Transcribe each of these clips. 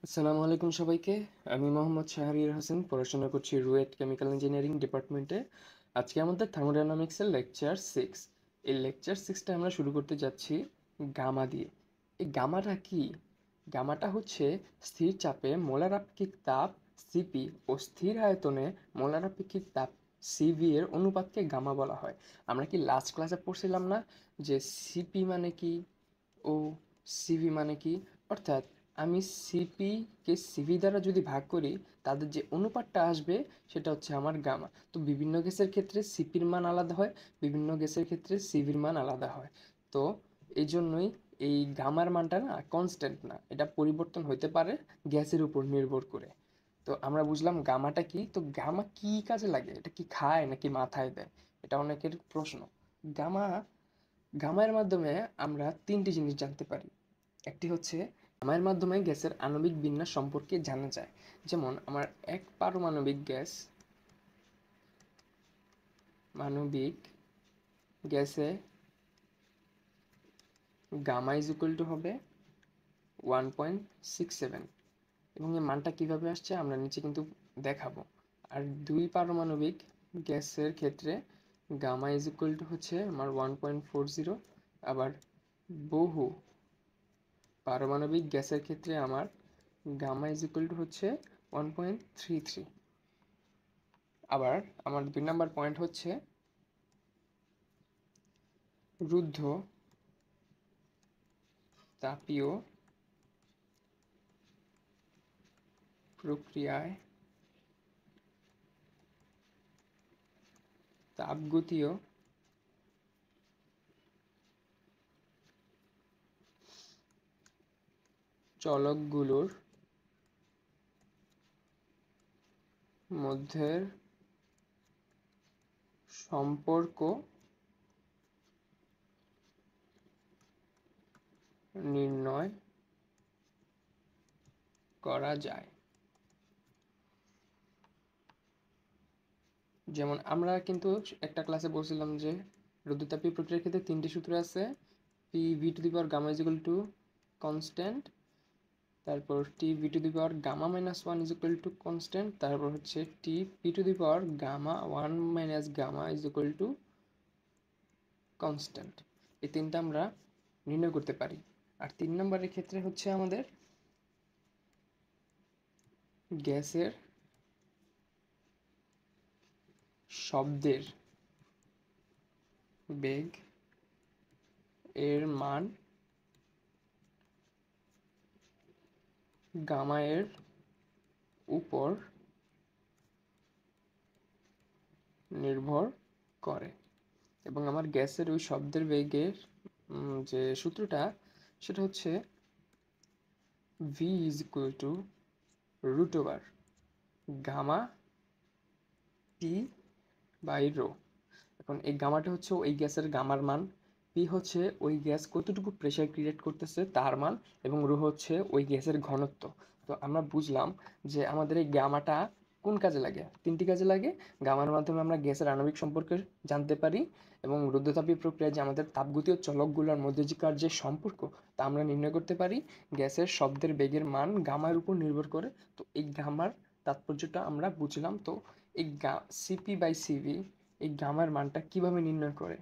আসসালামু আলাইকুম সবাইকে। আমি মোহাম্মদ শাহরিয়ার হোসেন, পড়াশোনা করছি রুয়েট কেমিক্যাল ইঞ্জিনিয়ারিং ডিপার্টমেন্টে। আজকে আমাদের থার্মোডাইনামিক্সের লেকচার 6। এই লেকচার 6টা আমরা শুরু করতে যাচ্ছি গামা দিয়ে। এই গামাটা কি? গামাটা হচ্ছে স্থির চাপে মোলার আপেক্ষিক তাপ সিপি ও স্থির আয়তনে মোলার আপেক্ষিক তাপ সিভি এর অনুপাতকে গামা বলা হয়। আমরা কি লাস্ট ক্লাসে পড়ছিলাম না যে সিপি মানে কি ও সিভি মানে কি? অর্থাৎ আমি সিপিকে সিভি দ্বারা যদি ভাগ করি, তাদের যে অনুপাতটা আসবে সেটা হচ্ছে আমার গামা। তো বিভিন্ন গ্যাসের ক্ষেত্রে সিপির মান আলাদা হয়, বিভিন্ন গ্যাসের ক্ষেত্রে সিভির মান আলাদা হয়। তো এই জন্যই এই গামার মানটা না কনস্ট্যান্ট না, এটা পরিবর্তন হতে পারে গ্যাসের উপর নির্ভর করে। তো আমরা বুঝলাম গামাটা কি। তো গামা কি কাজে লাগে? এটা কি খায় নাকি মাথায় দেয়? এটা অনেকের প্রশ্ন। গামা গামার মাধ্যমে আমরা তিনটি জিনিস জানতে পারি। একটি হচ্ছে গামার মাধ্যমে গ্যাসের আণবিক বিন্যাস সম্পর্কে জানা যায়। যেমন আমার এক পারমাণবিক মানবিক গ্যাসে গামা ইজ ইকুয়াল টু হবে 1.67, এবং এই মানটা কিভাবে আসছে আমরা নিচে কিন্তু দেখাবো। আর দুই পারমাণবিক গ্যাসের ক্ষেত্রে গামা ইজ ইকুয়াল টু হচ্ছে আমার 1.40। আবার বহু পারমাণবিক গ্যাসের ক্ষেত্রে আমার গামা ইজ ইকুয়াল টু হচ্ছে 1.33। আবার আমার 2 নম্বর পয়েন্ট হচ্ছে রুদ্ধ তাপীয় প্রক্রিয়ায় তাপগতীয় চলকগুলোর মধ্যের সম্পর্ক নির্ণয় করা যায়। যেমন আমরা কিন্তু একটা ক্লাসে বলছিলাম যে রুদ্ধতাপীয় প্রক্রিয়ার ক্ষেত্রে তিনটি সূত্র আছে। P V to the power gamma is equal to constant, তারপর T V to the power gamma minus one is equal to constant, তারপর হচ্ছে T P to the power gamma one minus gamma is equal to constant. এই তিনটা আমরা নির্ণয় করতে পারি। আর 3 নম্বরের ক্ষেত্রে হচ্ছে আমাদের গ্যাসের শব্দের বেগ এর মান গামা এর উপর নির্ভর করে, এবং আমার গ্যাসের ওই শব্দের বেগের যে সূত্রটা সেটা হচ্ছে v is equal to root over gamma t by rho. এখন এই গামাটা হচ্ছে ওই গ্যাসের গামার মান, পি হচ্ছে ওই গ্যাস কতটুকু প্রেশার ক্রিয়েট করতেছে তার মান, এবং রো হচ্ছে ওই গ্যাসের ঘনত্ব। তো আমরা বুঝলাম যে আমাদের এই গামাটা কোন কাজে লাগে? তিনটি কাজে লাগে। গামার মাধ্যমে আমরা গ্যাসের আণবিক সম্পর্কে জানতে পারি, এবং রুদ্ধতাপীয় প্রক্রিয়ায় যে আমাদের তাপগতীয় চলকগুলোর মধ্যেকার যে সম্পর্ক তা আমরা নির্ণয় করতে পারি। গ্যাসের শব্দের বেগের মান গামার উপর নির্ভর করে। তো এই গামার তাৎপর্যটা আমরা বুঝলাম। তো এই সিপি বাই সিভি এই গামার মানটা কিভাবে নির্ণয় করে?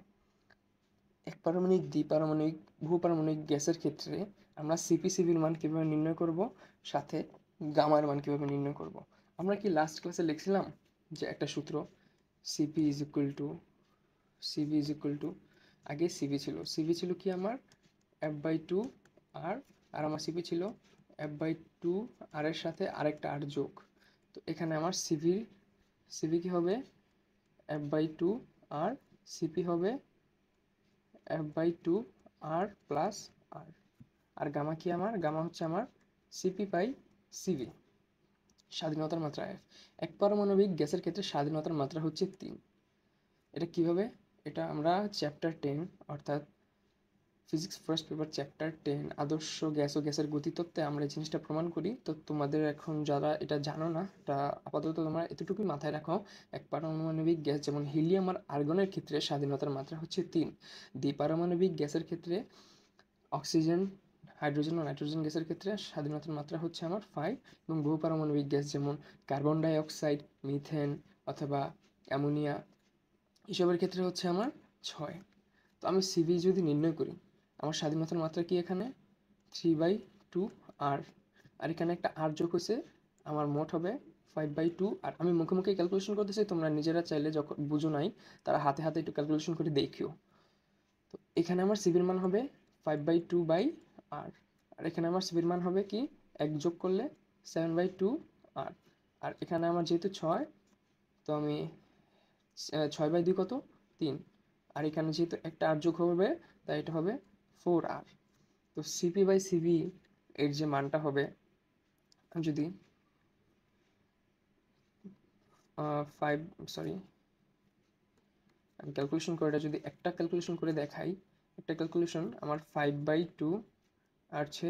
এক পারমাণবিক দ্বিপারমাণবিক বহুপারমাণবিক গ্যাসের ক্ষেত্রে আমরা সিপি সিভির মান কিভাবে নির্ণয় করব, সাথে গামার মান কিভাবে নির্ণয় করব? আমরা কি লাস্ট ক্লাসে লিখছিলাম যে একটা সূত্র CP is equal two CV is equal two, আগে সিভি ছিল কি আমার F/2 আর, আর আমার সিপি ছিল F/2 আর এর সাথে আরেকটা আর যোগ। তো এখানে আমার সিভি কি হবে F/2 আর, সিপি হবে F/2 আর প্লাস আর। আর গামা কি? আমার গামা হচ্ছে আমার সিপি বাই সিভি। স্বাধীনতার মাত্রা এফ। এক পারমাণবিক গ্যাসের ক্ষেত্রে স্বাধীনতার মাত্রা হচ্ছে 3। এটা কিভাবে? এটা আমরা চ্যাপ্টার 10 অর্থাৎ ফিজিক্স ফার্স্ট পেপার চ্যাপ্টার 10 আদর্শ গ্যাস ও গ্যাসের গতিতত্ত্বে আমরা এই জিনিসটা প্রমাণ করি। তো তোমাদের এখন যারা এটা জানো না, তা আপাতত তোমরা এতটুকুই মাথায় রাখো। এক পারমাণবিক গ্যাস যেমন হিলিয়াম আর আর্গনের ক্ষেত্রে স্বাধীনতার মাত্রা হচ্ছে 3। দ্বিপারমাণবিক গ্যাসের ক্ষেত্রে অক্সিজেন হাইড্রোজেন ও নাইট্রোজেন গ্যাসের ক্ষেত্রে স্বাধীনতার মাত্রা হচ্ছে আমার 5, এবং বহুপারমাণবিক গ্যাস যেমন কার্বন ডাই অক্সাইড, মিথেন অথবা অ্যামোনিয়া এসবের ক্ষেত্রে হচ্ছে আমার 6। তো আমি সিভি যদি নির্ণয় করি, আমার স্বাধীনতার মাত্রা কি এখানে 3/2 আর আর এখানে একটা আর যোগ হয়েছে, আমার মোট হবে 5/2। আর আমি মুখে মুখে ক্যালকুলেশন করতেছি, তোমরা নিজেরা চাইলে যখন বুঝো নাই তারা হাতে হাতে একটু ক্যালকুলেশন করে দেখিও। তো এখানে আমার সিভির মান হবে 5/2 আর এখানে আমার সিভির মান হবে কি, এক যোগ করলে 7/2 আর আর এখানে আমার যেহেতু 6, তো আমি 6/2 কত, 3, আর এখানে যেহেতু একটা আর যোগ হবে তাই এটা হবে 4R। তো সিপি/সিভি এর যে মানটা হবে, যদি 5, সরি আমি ক্যালকুলেশন করে এটা যদি একটা ক্যালকুলেশন করে দেখাই, একটা ক্যালকুলেশন আমার 5/2 আর হচ্ছে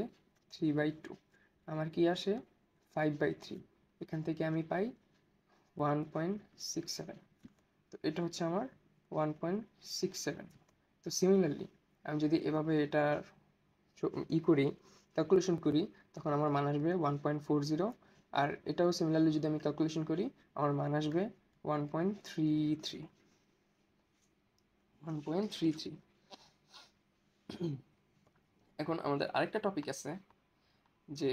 3/2, আমার কি আসে 5/3, এখান থেকে আমি পাই 1.67। তো এটা হচ্ছে আমার 1.67। তো সিমিলারলি আমি যদি এভাবে এটার করি, ক্যালকুলেশন করি, তখন আমার মান আসবে 1.40। আর এটাও সিমিলারলি যদি আমি ক্যালকুলেশন করি, আমার মান আসবে 1.33। এখন আমাদের আরেকটা টপিক আছে যে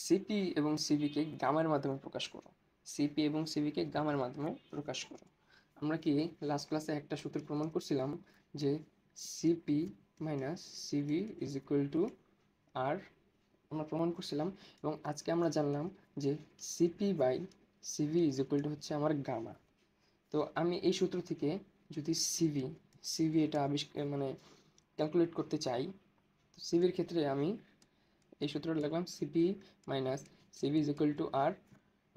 সিপি এবং সিভিকে গামার মাধ্যমে প্রকাশ করো। সিপি এবং সিভিকে গামার মাধ্যমে প্রকাশ করো। আমরা কি লাস্ট ক্লাসে একটা সূত্র প্রমাণ করছিলাম যে CP minus CV is equal to R, আমরা প্রমাণ করছিলাম। এবং আজকে আমরা জানলাম যে CP by CV is equal to হচ্ছে আমার গামা। তো আমি এই সূত্র থেকে যদি সিভি এটা মানে ক্যালকুলেট করতে চাই, তো সিভির ক্ষেত্রে আমি এই সূত্রটা লিখলাম CP minus CV is equal to R.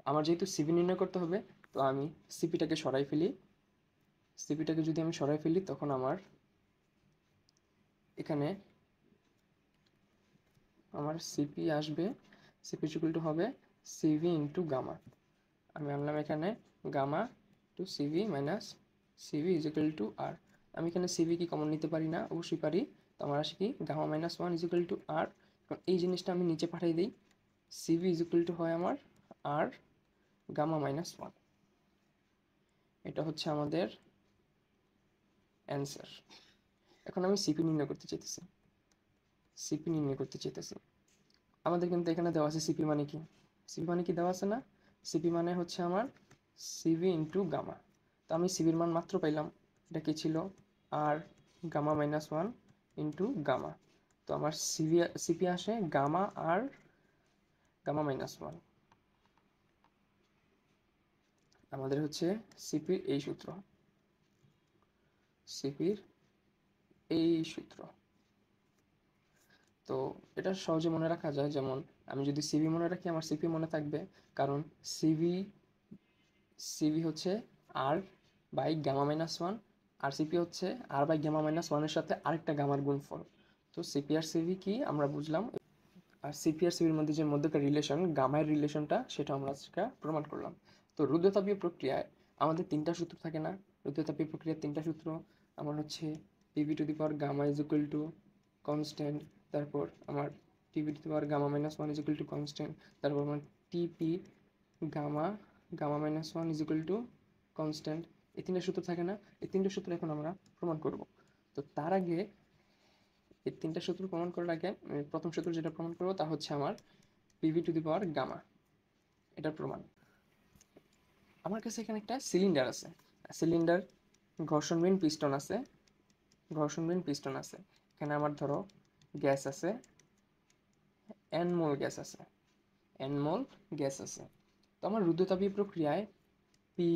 আমার যেহেতু সিভি নির্ণয় করতে হবে, তো আমি সিপিটাকে সরাই ফেলি। সিপিটাকে যদি আমি সরাই ফেলি, তখন আমার এখানে আমার সিপি আসবে, সিপি ইকুয়াল টু হবে সিভি ইন্টু গামা। আমি আনলাম এখানে gamma to CV minus CV is equal to R. আমি এখানে সিভি কি কমন নিতে পারি না? অবশ্যই পারি। তো আমার আসে কি gamma minus 1 is equal to R. কারণ এই জিনিসটা আমি নিচে পাঠিয়ে দিই, সিভি ইজ ইকুয়াল টু হয় আমার আর গামা মাইনাস 1। এটা হচ্ছে আমাদের অ্যান্সার। এখন আমি সিপি নির্ণয় করতে চাইতেছি। আমাদের কিন্তু এখানে দেওয়া আছে সিপি মানে কি, দেওয়া আছে না? সিপি মানে হচ্ছে আমার সিভি ইন্টু গামা। তো আমি সিভির মান মাত্র পাইলাম, এটা কি ছিল আর গামা মাইনাস 1 ইন্টু গামা। তো আমার সিপি আসে গামা আর গামা মাইনাস 1। আমাদের হচ্ছে সিপির এই সূত্র, তো এটা সহজে মনে রাখা যায়। যেমন আমি যদি সিভি মনে রাখি, আমার সিপি মনে থাকবে, কারণ সিভি হচ্ছে আর বাই গামা মাইনাস 1, আর সিপি হচ্ছে আর বাই গামা মাইনাস 1 এর সাথে আরেকটা গামার গুণফল। তো সিপি আর সিভি কি আমরা বুঝলাম, আর সিপি আর সিভির মধ্যে যে মধ্যকার রিলেশন, গামায়ের রিলেশনটা, সেটা আমরা আজকে প্রমাণ করলাম। তো রুদ্রতাপীয় প্রক্রিয়ায় আমাদের তিনটা সূত্র থাকে না? রুদ্রতাপীয় প্রক্রিয়ার তিনটা সূত্র আমার হচ্ছে PV to the power gamma is equal to constant, তারপর আমার TV to the power gamma minus 1 is equal to constant, তারপর আমার TP gamma gamma minus 1 is equal to constant. এই তিনটা সূত্র থাকে না? এই তিনটা সূত্র এখন আমরা প্রমাণ করব। তো তার আগে এই তিনটা সূত্র প্রমাণ করার আগে প্রথম সূত্র যেটা প্রমাণ করবো তা হচ্ছে আমার PV to the power gamma, এটার প্রমাণ। আমার কাছে এখানে একটা সিলিন্ডার আছে, সিলিন্ডার ঘর্ষণবিহীন পিস্টন আছে। এখানে আমার ধরো গ্যাস আছে, এন মোল গ্যাস আছে। তো আমার রুদ্রতাপীয় প্রক্রিয়ায় পি,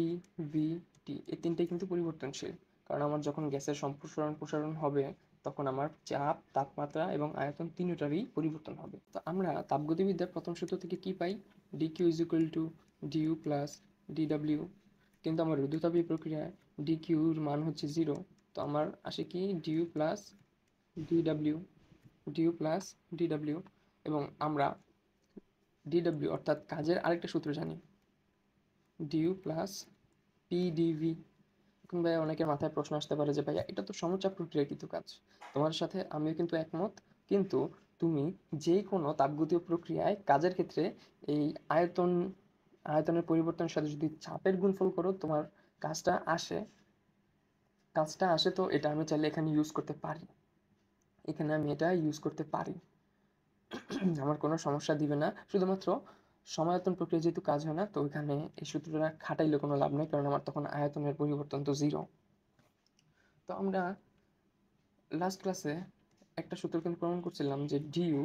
ভি, টি এই তিনটেই কিন্তু পরিবর্তনশীল। কারণ আমার যখন গ্যাসের সম্প্রসারণ প্রসারণ হবে, তখন আমার চাপ, তাপমাত্রা এবং আয়তন তিনটারই পরিবর্তন হবে। তো আমরা তাপগতিবিদ্যার প্রথম সূত্র থেকে কি পাই? DQ is equal to dU plus ডিডাব্লিউ। কিন্তু আমার রুদ্রতাপীয় প্রক্রিয়ায় ডিকিউর মান হচ্ছে 0। তো আমার আসে কি ডিডাব্লিউ ডিডাব্লিউ। এবং আমরা ডিডাব্লিউ অর্থাৎ কাজের আরেকটা সূত্র জানি, ডিইউ প্লাস পিডিভি। এখন ভাই অনেকের মাথায় প্রশ্ন আসতে পারে যে ভাইয়া এটা তো সমচাপ প্রক্রিয়াকৃত কাজ, তোমার সাথে আমিও কিন্তু একমত। কিন্তু তুমি যে কোনো তাপগতীয় প্রক্রিয়ায় কাজের ক্ষেত্রে এই আয়তনের পরিবর্তনের সাথে যদি চাপের গুণফল করো তোমার কাজটা আসে, তো এটা আমি চাইলে এখানে ইউজ করতে পারি, এখানে আমি এটা ইউজ করতে পারি, আমার কোনো সমস্যা দিবে না। শুধুমাত্র সমায়তন প্রক্রিয়া যেহেতু কাজ হয় না, তো এখানে এই সূত্রটা খাটাইলে কোনো লাভ নেই, কারণ আমার তখন আয়তনের পরিবর্তন তো 0। তো আমরা লাস্ট ক্লাসে একটা সূত্র কিন্তু প্রমাণ করছিলাম যে ডিউ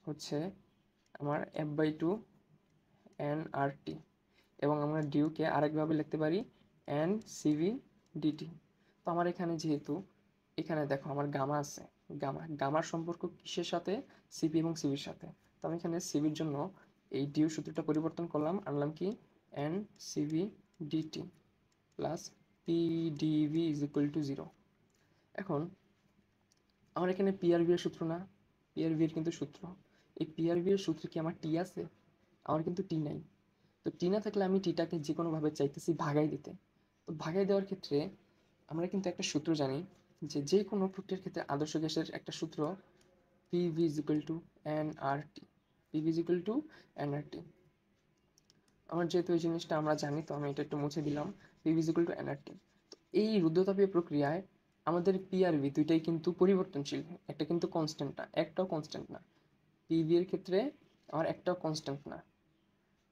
হচ্ছে আমার F/2 nRT, এবং আমরা ডিউকে আরেকভাবে লিখতে পারি NCV/dt। তো আমার এখানে যেহেতু এখানে দেখো আমার গামা আছে, গামার সম্পর্ক কিসের সাথে? সিপি এবং সিভির সাথে। তো আমি এখানে সিভির জন্য এই ডিউ সূত্রটা পরিবর্তন করলাম, আনলাম কি NCV/dt plus PdV is equal to 0। এখন আমার এখানে পিআরভি এর সূত্র না, পিআরভি এর কিন্তু সূত্র, এই পিআরভি এর সূত্রে কি আমার টি আছে? আমার কিন্তু টি নাই। তো টি না থাকলে আমি টিটাকে যে কোনোভাবে চাইতেছি ভাগাই দিতে। তো ভাগাই দেওয়ার ক্ষেত্রে আমরা কিন্তু একটা সূত্র জানি যে যে কোনো প্রক্রিয়ার ক্ষেত্রে আদর্শ গ্যাসের একটা সূত্র PV is equal two nRT, PV is equal two nRT. আমার যেহেতু এই জিনিসটা আমরা জানি, তো আমি এটা একটু মুছে দিলাম, PV is equal two nRT. তো এই রুদ্ধতাপীয় প্রক্রিয়ায় আমাদের পিআরভি দুইটাই কিন্তু পরিবর্তনশীল, একটা কিন্তু কনস্ট্যান্ট না, একটাও কনস্ট্যান্ট না। পিভি এর ক্ষেত্রে আমার একটাও কনস্ট্যান্ট না।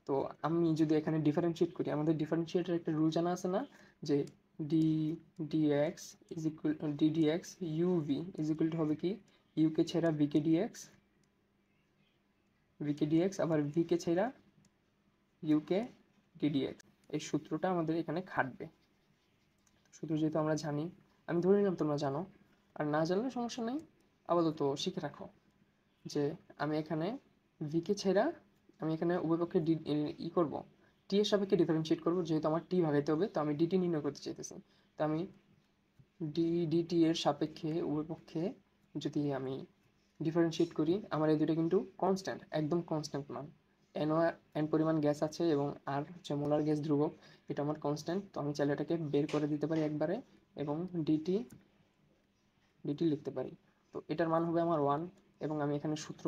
তো আমি যদি এখানে ডিফারেন্সিয়েট করি, আমাদের ডিফারেন্সিয়েটের একটা রুল জানা আছে না, যে d dx is equal d dx uv is equal to হবে কি ইউকে ছেড়া ভিকে ডিএক্স, আবার ভিকে ছেড়া ইউকে ডিডিএক্স। এই সূত্রটা আমাদের এখানে খাটবে। সূত্র যেহেতু আমরা জানি, আমি ধরে নিলাম তোমরা জানো, আর না জানলে সমস্যা নেই, আপাতত শিখে রাখো যে আমি এখানে ভিকে ছেড়া আমি এখানে উভয়পক্ষে ই করবো, টি এর সাপেক্ষে ডিফারেন্সিয়েট করবো, যেহেতু আমার টি ভাগাইতে হবে, তো আমি ডিটি নির্ণয় করতে চাইতেছি। তো আমি ডিটি এর সাপেক্ষে উভয়পক্ষে যদি আমি ডিফারেন্সিয়েট করি, আমার এই দুটো কিন্তু কনস্ট্যান্ট, একদম কনস্ট্যান্ট মান। এন পরিমাণ গ্যাস আছে এবং আর হচ্ছে মোলার গ্যাস ধ্রুবক, এটা আমার কনস্ট্যান্ট। তো আমি চাইলে এটাকে বের করে দিতে পারি একবারে, এবং ডিটি লিখতে পারি। তো এটার মান হবে আমার 1, এবং আমি এখানে সূত্র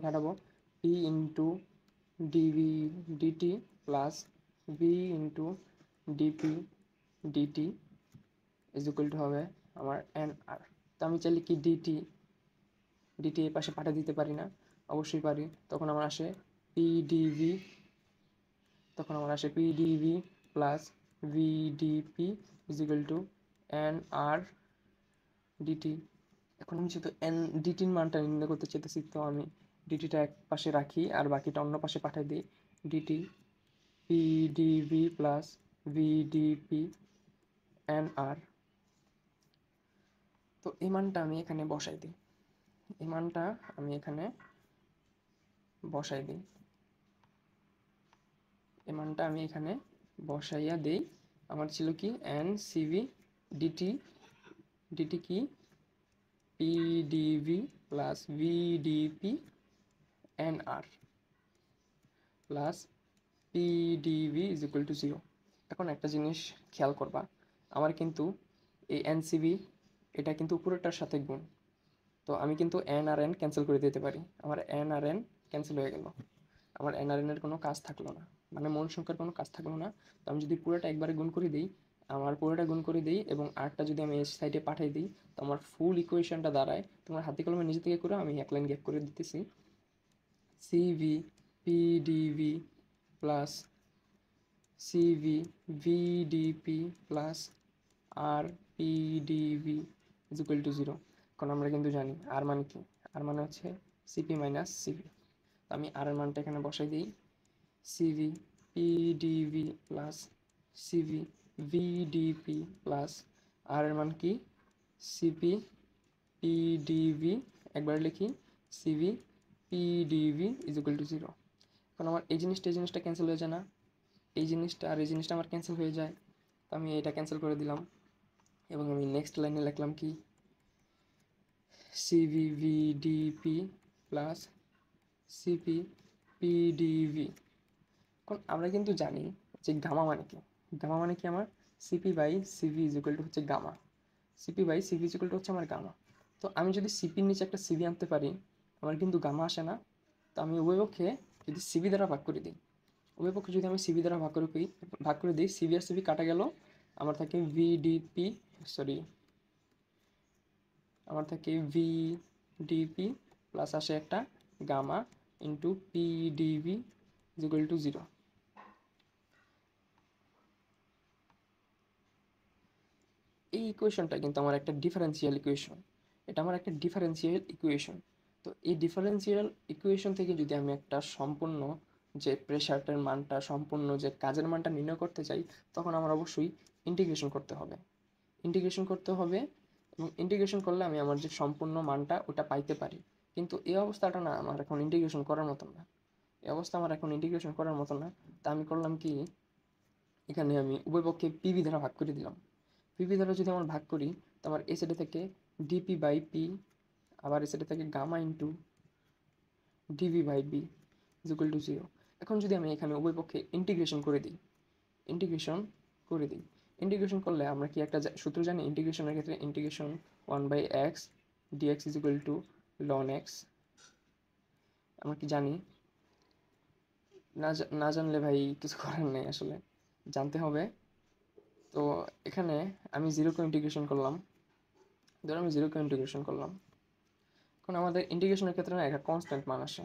খাটাবো P into dV dT plus V into dP dT is equal to হবে আমার এন আর। তো আমি চাইলে কি ডিটি এর পাশে পাঠিয়ে দিতে পারি না? অবশ্যই পারি। তখন আমার আসে PdV, plus VdP is equal to n R dT. এখন আমি যেহেতু ডিটির মানটা নির্ণয় করতে চাইতেছি, তো আমি ডিটিটা এক পাশে রাখি আর বাকিটা অন্য পাশে পাঠিয়ে দিই। DT PdV plus VdP n R. তো এই মানটা আমি এখানে বসাই দিই, এই মানটা আমি এখানে বসাই দিই, এই মানটা আমি এখানে বসাইয়া দিই। আমার ছিল কি এন সিভি ডিটি কি PdV plus VdP n R plus PdV is equal to 0। এখন একটা জিনিস খেয়াল করবা, আমার কিন্তু এই এনসিভি এটা কিন্তু উপরেরটার সাথে গুণ, তো আমি কিন্তু এন আর এন ক্যান্সেল করে দিতে পারি, আমার এন আর এন ক্যান্সেল হয়ে গেল, আমার এন আর এনের কোনো কাজ থাকলো না, মানে মূল সংখ্যার কোনো কাজ থাকলো না। তো আমি যদি পুরোটা একবারে গুণ করে দিই, এবং আরটা যদি আমি এই সাইডে পাঠিয়ে দিই, তো আমার ফুল ইকুয়েশনটা দাঁড়ায়, তোমার হাতে কলমে নিজে থেকে করে আমি এক লাইন গ্যাপ করে দিতেছি, Cv PdV plus CV VdP plus R PdV is equal to 0। কারণ আমরা কিন্তু জানি আর মানে কি, আর মানে হচ্ছে সিপি মাইনাস সিভি। আমি আর এর মানটা এখানে বসাই দিই, CV PdV plus CV VdP plus R এর মান কি সিপি পিডিভি, একবার লিখি CV PdV is equal to 0। এখন আমার এই জিনিসটা ক্যান্সেল হয়ে যায় না, এই জিনিসটা আর এই জিনিসটা আমার ক্যান্সেল হয়ে যায়, তো আমি এটা ক্যান্সেল করে দিলাম, এবং আমি নেক্সট লাইনে লিখলাম কি CV VdP plus CP PdV. এখন আমরা কিন্তু জানি যে গামা মানে কি, আমার CP by CV is equal to হচ্ছে gamma, CP by CV is equal to হচ্ছে আমার গামা। তো আমি যদি সিপির নিচে একটা সিভি আনতে পারি, আমার কিন্তু গামা আসে না। তো আমি উভয়পক্ষে যদি সিবি দ্বারা ভাগ করে দিই, উভয়পক্ষে যদি আমি সিবি দ্বারা ভাগ করে দিই, সিবি আর সিবি কাটা গেল, আমার থাকে ভিডিপি, সরি, আমার থাকে ভিডিপি প্লাস আসে একটা gamma into PdV is equal to 0। এই ইকুয়েশনটা কিন্তু আমার একটা ডিফারেন্সিয়াল ইকুয়েশন, এটা আমার একটা ডিফারেন্সিয়াল ইকুয়েশন। তো এই ডিফারেন্সিয়াল ইকুয়েশন থেকে যদি আমি একটা সম্পূর্ণ যে প্রেশারটার মানটা, সম্পূর্ণ যে কাজের মানটা নির্ণয় করতে চাই, তখন আমার অবশ্যই ইন্টিগ্রেশন করতে হবে। ইন্টিগ্রেশন করতে হবে এবং ইন্টিগ্রেশন করলে আমি আমার যে সম্পূর্ণ মানটা ওটা পাইতে পারি। কিন্তু এই অবস্থাটা না আমার এখন ইন্টিগ্রেশন করার মতন না, এই অবস্থা আমার এখন ইন্টিগ্রেশন করার মতো না। তা আমি করলাম কি, এখানে আমি উভয়পক্ষে পিভি দ্বারা ভাগ করে দিলাম। পিভি দ্বারা যদি আমার ভাগ করি, তো আমার এ সাইডে থেকে ডিপি বাই পি, আবার এ সাইডে থেকে gamma into dV by V is equal to 0। এখন যদি আমি এখানে উভয়পক্ষে ইন্টিগ্রেশন করে দিই, ইন্টিগ্রেশন করে দিই, ইন্টিগ্রেশন করলে আমরা কি একটা সূত্র জানি ইন্টিগ্রেশনের ক্ষেত্রে, integration 1/x dx is equal two ln x। আমরা কি জানি? না জানলে ভাই কিছু করার নেই, আসলে জানতে হবে। তো এখানে আমি জিরোকে ইন্টিগ্রেশন করলাম, ধরো আমি জিরোকে ইন্টিগ্রেশন করলাম। এখন আমাদের ইন্টিগ্রেশনের ক্ষেত্রে না একটা কনস্ট্যান্ট মান আসে,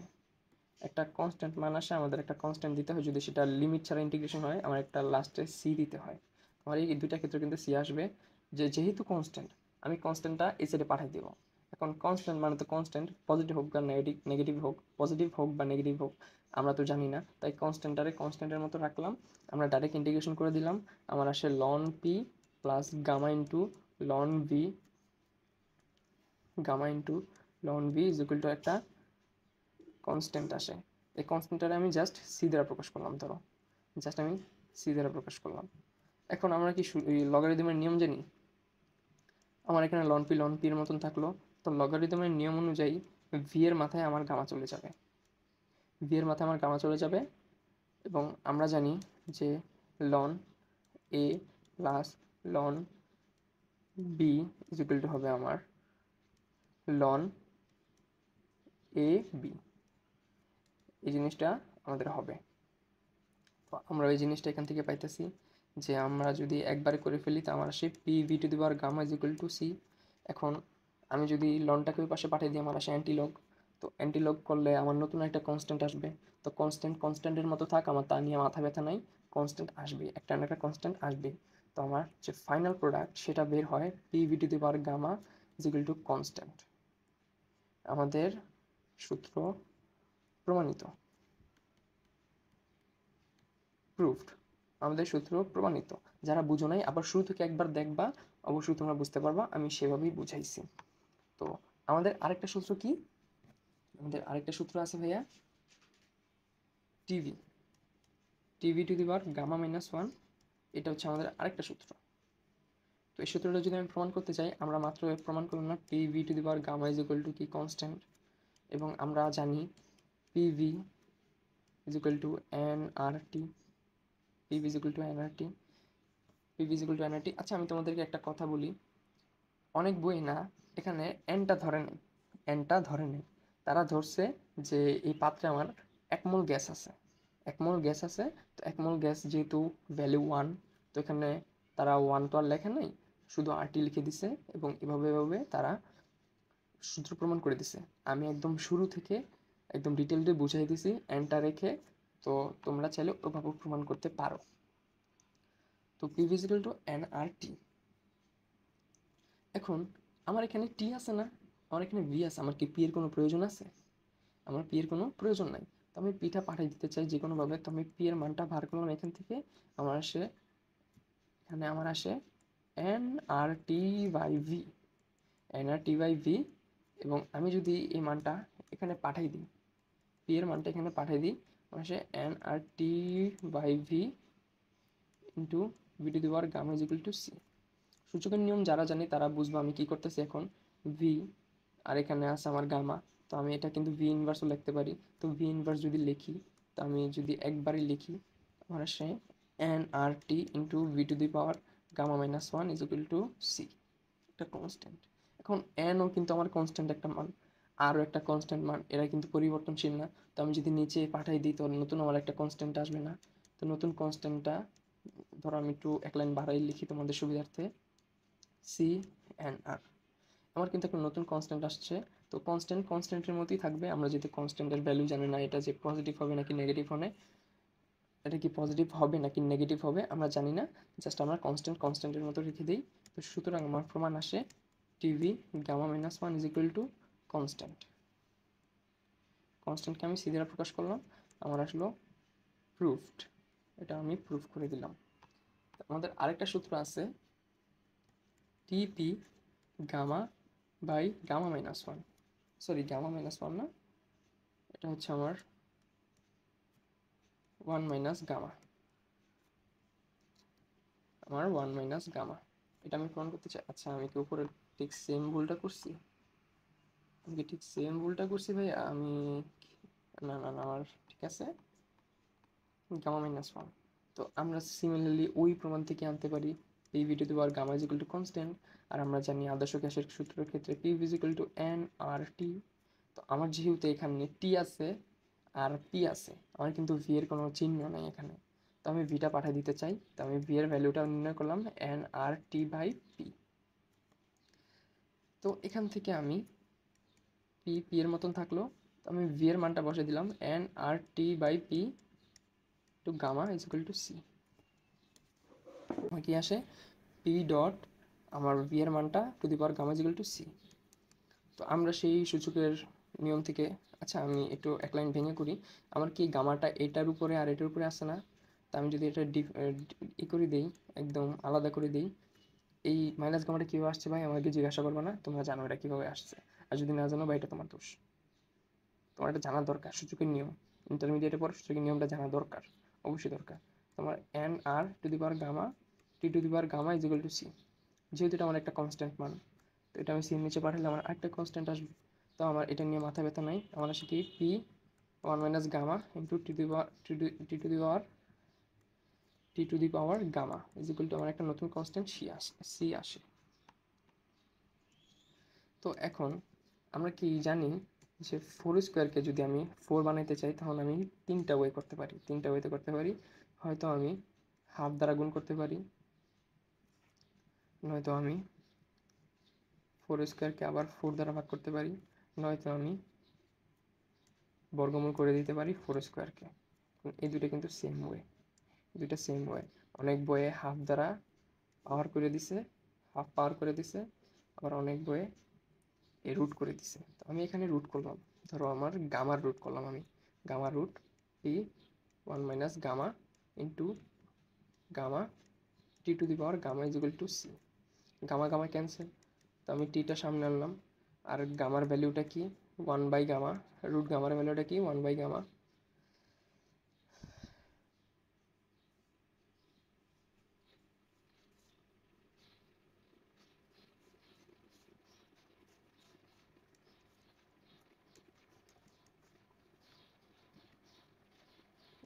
একটা কনস্ট্যান্ট মান আসে, আমাদের একটা কনস্ট্যান্ট দিতে হয়। যদি সেটা লিমিট ছাড়া ইন্টিগ্রেশন হয়, আমার একটা লাস্টে সি দিতে হয়। আমার এই দুইটা ক্ষেত্রে কিন্তু সি আসবে। যেহেতু কনস্ট্যান্ট, আমি কনস্ট্যান্টটা এই সাইডে পাঠিয়ে দেবো। এখন কনস্ট্যান্ট মানে তো কনস্ট্যান্ট, পজিটিভ হোক বা নেগেটিভ হোক, পজিটিভ হোক বা নেগেটিভ হোক আমরা তো জানি না, তাই কনস্ট্যান্টটারে কনস্ট্যান্টের মতো রাখলাম। আমরা ডাইরেক্ট ইন্টিগ্রেশন করে দিলাম। আমার আসে ln P plus gamma into ln V, gamma into ln V is equal to একটা কনস্ট্যান্ট আসে। এই কনস্ট্যান্টটারে আমি জাস্ট সি দ্বারা প্রকাশ করলাম, ধরো জাস্ট আমি সি দ্বারা প্রকাশ করলাম। এখন আমরা কি লগারিদমের নিয়ম জানি? আমার এখানে লন পি এর মতন থাকলো। তো লগারিদমের নিয়ম অনুযায়ী ভি এর মাথায় আমার গামা চলে যাবে, ভি এর মাথায় আমার গামা চলে যাবে। এবং আমরা জানি যে ln a plus ln b is equal to হবে আমার লন এ বি, এই জিনিসটা আমাদের হবে। তো আমরা ওই জিনিসটা এখান থেকে পাইতেছি যে আমরা যদি একবারে করে ফেলি, তো আমার আসে P V to the power gamma is equal to C. এখন আমি যদি লনটাকে ওই পাশে পাঠিয়ে দিই, আমার আসে অ্যান্টিলগ। তো অ্যান্টিলগ করলে আমার নতুন একটা কনস্ট্যান্ট আসবে। তো কনস্ট্যান্টের মতো থাক, আমার তা নিয়ে মাথা ব্যথা নাই, কনস্ট্যান্ট আসবে, একটা না একটা কনস্ট্যান্ট আসবে। তো আমার যে ফাইনাল প্রোডাক্ট সেটা বের হয় P V to the power gamma is equal to constant. আমাদের সূত্র প্রমাণিত, প্রুভড, আমাদের সূত্র প্রমাণিত। যারা বুঝো নাই আবার শুরু থেকে একবার দেখবা, অবশ্যই তোমরা বুঝতে পারবা, আমি সেভাবেই বুঝাইছি। তো আমাদের আরেকটা সূত্র কি, আমাদের আরেকটা সূত্র আছে ভাইয়া, TV, TV to the power gamma minus 1, এটা হচ্ছে আমাদের আরেকটা সূত্র। তো এই সূত্রটা যদি আমি প্রমাণ করতে চাই, আমরা মাত্র প্রমাণ করলাম না PV to the power gamma is equal to কি কনস্ট্যান্ট, এবং আমরা জানি PV is equal to n R T, PV is equal to n R T, PV is equal to n R T. আচ্ছা আমি তোমাদেরকে একটা কথা বলি, অনেক বই না এখানে এনটা ধরে নেই, এনটা ধরে নেই। তারা ধরছে যে এই পাত্রে আমার 1 মোল গ্যাস আছে, 1 মোল গ্যাস আছে। তো 1 মোল গ্যাস যেহেতু ভ্যালু 1, তো এখানে তারা 1 তো আর লেখে নাই, শুধু আরটি লিখে দিছে এবং এভাবে এভাবে তারা সূত্র প্রমাণ করে দিছে। আমি একদম শুরু থেকে একদম ডিটেলডে বুঝাই দিছি এনটা রেখে, তো তোমরা চাইলে ওভাবে প্রমাণ করতে পারো। তো পি ভিজিক্যাল টু এন আর টি। এখন আমার এখানে টি আছে না, আমার এখানে ভি আছে, আমার কি পি এর কোনো প্রয়োজন আছে? আমার পি এর কোনো প্রয়োজন নাই। তো আমি পিটা পাঠিয়ে দিতে চাই যে কোনোভাবে। তো আমি পি এর মানটা বার করলাম এখান থেকে, আমার আসে, এখানে আমার আসে n R T by V, n R T by V. এবং আমি যদি এই মানটা এখানে পাঠাই দিই, পি এর মানটা এখানে পাঠিয়ে দিই, আমার আসে n R T by V into V to the power gamma is equal to C. সূচকের নিয়ম যারা জানে তারা বুঝবো আমি কি করতেছি এখন। ভি আর এখানে আছে আমার গামা, তো আমি এটা কিন্তু ভি ইনভার্সও লিখতে পারি। তো ভি ইনভার্স যদি লিখি, তো আমি যদি একবারই লিখি, আমার আসে n R T into V to the power gamma minus 1 is equal to C, একটা কনস্ট্যান্ট। এখন এনও কিন্তু আমার কনস্ট্যান্ট একটা মান। আরও একটা কনস্ট্যান্ট মান, এরা কিন্তু পরিবর্তনশীল না। তো আমি যদি নিচে পাঠাই দিই তো নতুন আমার একটা কনস্ট্যান্ট আসবে না। তো নতুন কনস্ট্যান্টটা ধরো আমি একটু এক লাইন বাড়াই লিখি তোমাদের সুবিধার্থে, সি এন আর। আমার কিন্তু একটা নতুন কনস্ট্যান্ট আসছে। তো কনস্ট্যান্টের মধ্যেই থাকবে। আমরা যদি কনস্ট্যান্টের ভ্যালু জানি না, এটা যে পজিটিভ হবে নাকি নেগেটিভ হবে, এটা কি পজিটিভ হবে নাকি নেগেটিভ হবে আমরা জানি না, জাস্ট আমরা কনস্ট্যান্টের মতো রেখে দিই। তো সুতরাং আমার প্রমাণ আসে TV gamma minus one is equal to constant. কনস্ট্যান্টকে আমি সি দ্বারা প্রকাশ করলাম, আমার আসলো প্রুফড। এটা আমি প্রুফ করে দিলাম। আমাদের আরেকটা সূত্র আছে, TP gamma by gamma minus one, sorry gamma minus one না, এটা হচ্ছে আমার ওয়ান মাইনাস গামা, আমার ওয়ান মাইনাস গামা। এটা আমি প্রমাণ করতে চাই। আচ্ছা আমি কি উপরে ঠিক সেম ভুলটা করছি? আমি কি ঠিক সেম ভুলটা করছি ভাই? আমি না না না, আমার ঠিক আছে গামা মাইনাস ওয়ান। তো আমরা সিমিলারলি ওই প্রমাণ থেকে আনতে পারি P V to the power gamma is equal to constant. আর আমরা জানি আদর্শ গ্যাসের সূত্রের ক্ষেত্রে P is equal to n R T. তো আমার যেহেতু এখানে টি আছে আর পি আছে, আমার কিন্তু ভি এর কোনো চিহ্ন নাই এখানে। তো আমি ভিটা পাঠিয়ে দিতে চাই, তো আমি ভি এর ভ্যালুটা নির্ণয় করলাম n R T by P. তো এখান থেকে আমি পি এর মতন থাকলো, তো আমি ভি এর মানটা বসে দিলাম n R T by P to gamma is equal to C. আমার কি আসে পি ডট আমার ভি এর মানটা to the power gamma is equal to C. তো আমরা সেই সূচকের নিয়ম থেকে, আচ্ছা আমি একটু এক লাইন ভেঙে করি, আমার কি গামাটা এটার উপরে আর এটার উপরে আসে না? তা আমি যদি এটা করে দিই, একদম আলাদা করে দিই, এই মাইনাস গামাটা কীভাবে আসছে ভাই আমাকে জিজ্ঞাসা করবে না, তোমরা জানো এটা কীভাবে আসছে। আর যদি না জানো ভাই এটা তোমার দোষ, তোমার এটা জানা দরকার। সূচকের নিয়ম ইন্টারমিডিয়েটের পর সূচকের নিয়মটা জানা দরকার, অবশ্যই দরকার। তোমার n R to the power gamma T to the power gamma is equal to C. যেহেতু এটা আমার একটা কনস্ট্যান্ট মান, তো এটা আমি সির নিচে পাঠালে আমার আরেকটা কনস্ট্যান্ট আসবে। তো আমার এটা নিয়ে মাথা ব্যথা নাই, আমার আসে কি P one minus gamma into T to the power gamma is equal to আমার একটা নতুন কনস্ট্যান্ট সি আসে। তো এখন আমরা কি জানি যে ফোর স্কোয়ারকে যদি আমি ফোর বানাইতে চাই তাহলে আমি তিনটা ওয়ে করতে পারি, তিনটা ওয়েতে করতে পারি। হয়তো আমি হাফ দ্বারা গুণ করতে পারি, নয়তো আমি ফোর স্কোয়ারকে আবার ফোর দ্বারা ভাগ করতে পারি, নয়তো আমি বর্গমূল করে দিতে পারি ফোর স্কোয়ারকে। এই দুটো কিন্তু সেম ওয়ে, দুইটা সেম ওয়ে। অনেক বইয়ে হাফ দ্বারা পাওয়ার করে দিছে, হাফ পাওয়ার করে দিছে, আবার অনেক বইয়ে এ রুট করে দিছে। তো আমি এখানে রুট করলাম, ধরো আমার গামার রুট করলাম আমি, gamma root P one minus gamma into gamma T to the power gamma is equal to C. Gamma gamma cancel, তো আমি টিটা সামনে আনলাম, আর গামার ভ্যালুটা কি ওয়ান বাই গামা, রুট গামার ভ্যালুটা কি ওয়ান বাই গামা।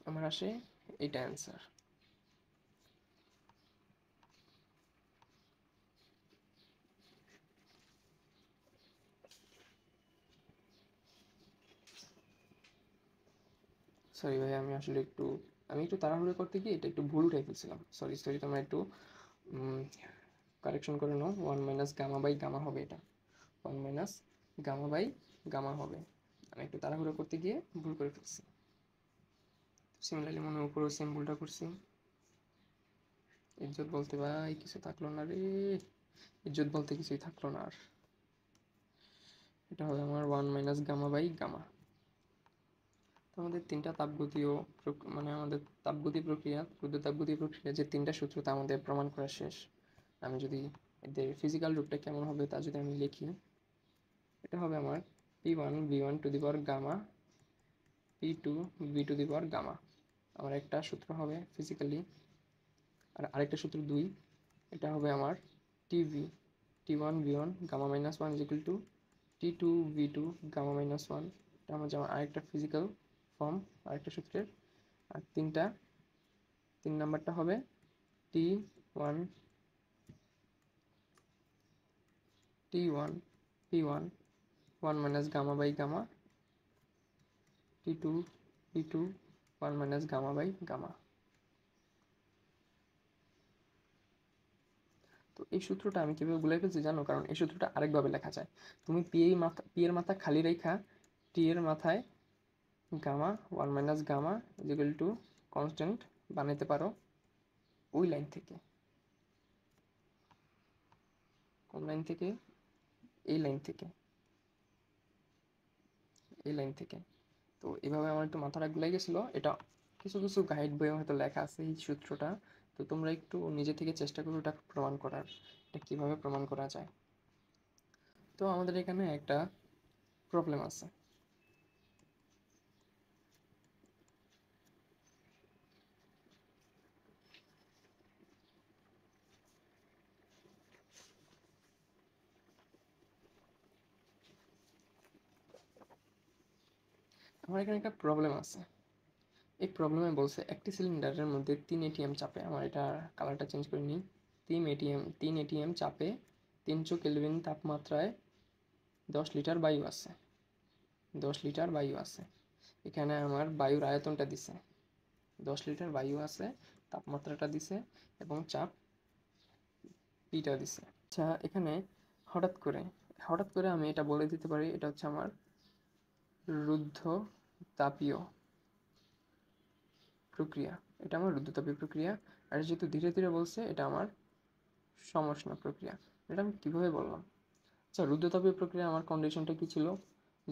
আমার আসে এটা অ্যান্সার। সরি ভাই, আমি আসলে একটু তাড়াহুড়ো করতে গিয়ে এটা একটু ভুল উঠে ফেলছিলাম, সরি সরি, তোমরা একটু কারেকশন করে নাও। One minus gamma by gamma হবে, এটা one minus gamma by gamma হবে। আমি একটু তাড়াহুড়ো করতে গিয়ে ভুল করে ফেলছি। সিমিলারলি মনে হয় উপরেও সেম ভুলটা করছি। ইজ্জত বলতে ভাই কিছু থাকলো না রে, ইজ্জত বলতে কিছুই থাকলো না আর। এটা হবে আমার one minus gamma by gamma. তো আমাদের তিনটা তাপগতীয় মানে আমাদের তাপগতি প্রক্রিয়া, ক্ষুদ্র তাপগতি প্রক্রিয়া যে তিনটা সূত্র তা আমাদের প্রমাণ করা শেষ। আমি যদি এদের ফিজিক্যাল রূপটা কেমন হবে তা যদি আমি লিখি, এটা হবে আমার P one V one to the power gamma P two V two the power gamma. আমার একটা সূত্র হবে ফিজিক্যালি, আর আরেকটা সূত্র দুই, এটা হবে আমার TV T one V one gamma minus one is equal to T two V two gamma minus one. এটা আমার যেমন আরেকটা ফিজিক্যাল ফর্ম আরেকটা সূত্রের। আর তিন নাম্বারটা হবে T one T one P one 1 minus gamma by gamma, T2 P2 1 minus gamma by gamma। তো এই সূত্রটা আমি কীভাবে বলে ফেলছি জানো? কারণ এই সূত্রটা আরেকভাবে লেখা যায়। তুমি পি এর মাথা খালি রেখা টি এর মাথায় gamma 1 minus gamma is equal to constant বানাইতে পারো ওই লাইন থেকে। কোন লাইন থেকে? এই লাইন থেকে, এই লাইন থেকে। তো এভাবে আমার একটু মাথাটা গুলাই গেছিলো। এটা কিছু কিছু গাইড বইয়ে হয়তো লেখা আছে এই সূত্রটা। তো তোমরা একটু নিজে থেকে চেষ্টা করো এটা প্রমাণ করার, এটা কীভাবে প্রমাণ করা যায়। তো আমাদের এখানে একটা প্রবলেম আছে। আমার এখানে একটা প্রবলেম আছে। এই প্রবলেমে বলছে একটি সিলিন্ডারের মধ্যে 3 ATM চাপে, আমার এটা কালারটা চেঞ্জ করে নিই, 3 ATM চাপে 300 কেলভিন তাপমাত্রায় 10 লিটার বায়ু আছে, 10 লিটার বায়ু আছে। এখানে আমার বায়ুর আয়তনটা দিছে, 10 লিটার বায়ু আছে, তাপমাত্রাটা দিছে এবং চাপ পিটা দিছে। আচ্ছা, এখানে হঠাৎ করে আমি এটা বলে দিতে পারি এটা হচ্ছে আমার রুদ্ধ তাপীয় প্রক্রিয়া, এটা আমার রুদ্ধতাপীয় প্রক্রিয়া। আর যেহেতু ধীরে ধীরে বলছে এটা আমার সমষ্ণ প্রক্রিয়া। এটা আমি কীভাবে বললাম? আচ্ছা, রুদ্ধতাপীয় প্রক্রিয়া আমার কন্ডিশনটা কী ছিল?